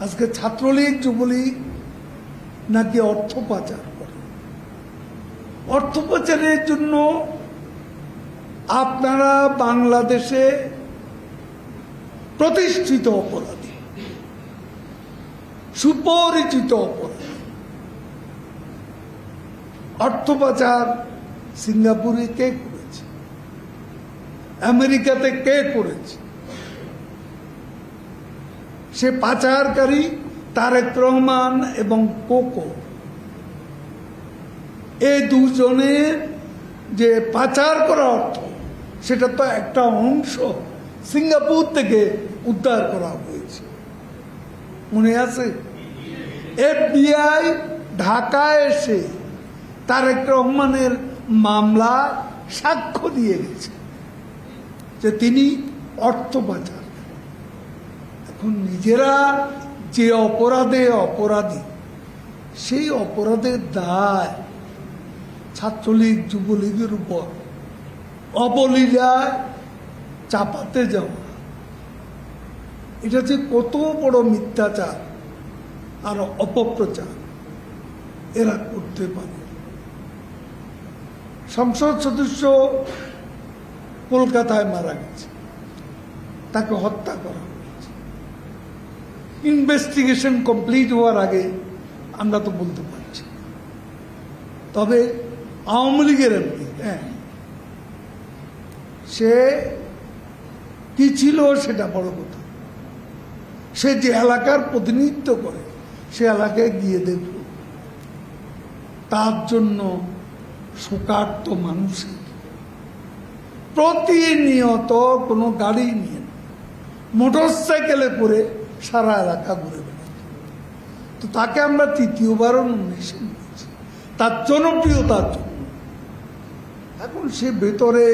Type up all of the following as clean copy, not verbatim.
আজকে ছাত্রলীগ যুবলীগ নাকি অর্থ পাচার করে। অর্থ পাচারের জন্য আপনারা বাংলাদেশে প্রতিষ্ঠিত অপরাধী, সুপরিচিত অপরাধী। অর্থ পাচার সিঙ্গাপুরে কে করেছে, আমেরিকাতে কে করেছে? সে পাচারকারী তারেক রহমান এবং কোকো, এই দুজনের যে পাচার করা অর্থ, সেটা তো একটা অংশ সিঙ্গাপুর থেকে উদ্ধার করা হয়েছে, মনে আছে? FBI ঢাকায় এসে তারেক রহমানের মামলা সাক্ষ্য দিয়ে গেছে যে তিনি অর্থ পাচার। এখন নিজেরা যে অপরাধে অপরাধী, সেই অপরাধের দায় ছাত্রলীগ যুবলীগের উপর অবলীলায় চাপাতে যাওয়া, এটা যে কত বড় মিথ্যাচার আর অপপ্রচার এরা করতে পারে। সংসদ সদস্য কলকাতায় মারা গেছে, তাকে হত্যা করা হয়েছে। ইনভেস্টিগেশন কমপ্লিট হওয়ার আগে আমরা তো বলতে পারছি। তবে আওয়ামী লীগের এমপি, সে কি ছিল সেটা বড় কথা। সে যে এলাকার প্রতিনিধিত্ব করে, সে এলাকায় গিয়ে দেখল তার জন্য শোকার্ত মানুষের প্রতিনিয়ত কোনো গাড়ি নিয়ে মোটর সাইকেলে করে সারা এলাকা ঘুরে বেড়াত। তো তাকে আমরা তৃতীয়বারও নমিনেশন দিয়েছি তার জনপ্রিয়তার জন্য। এখন সে ভেতরে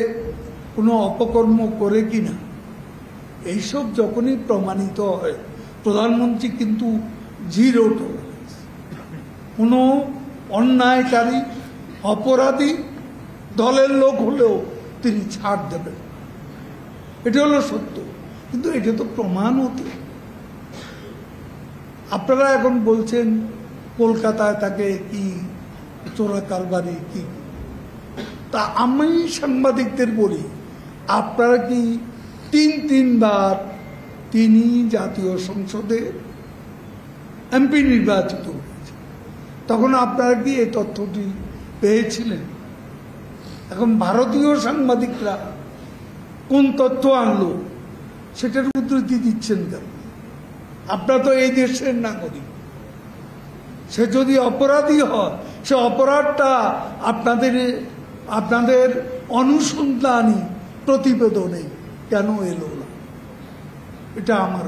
কোনো অপকর্ম করে কিনা এইসব যখনই প্রমাণিত হয়, প্রধানমন্ত্রী কিন্তু জিরো টলারেন্স। কোনো অন্যায়কারী অপরাধী দলের লোক হলেও তিনি ছাড় দেবেন, এটা হলো সত্য। কিন্তু এটা তো প্রমাণ হতে, আপনারা এখন বলছেন কলকাতায় তাকে কি চোরা কারবারি কি। তা আমি সাংবাদিকদের বলি, আপনারা কি তিনবার তিনি জাতীয় সংসদে এমপি নির্বাচিত হয়েছে, তখন আপনারা কি এই তথ্যটি পেয়েছিলেন? এখন ভারতীয় সাংবাদিকরা কোন তথ্য আনলো সেটার উদ্ধৃতি দিচ্ছেন কেন? আপনারা তো এই দেশের নাগরিক। সে যদি অপরাধী হয়, সে অপরাধটা আপনাদের অনুসন্ধানী প্রতিবেদনে কেন এলো না? এটা আমার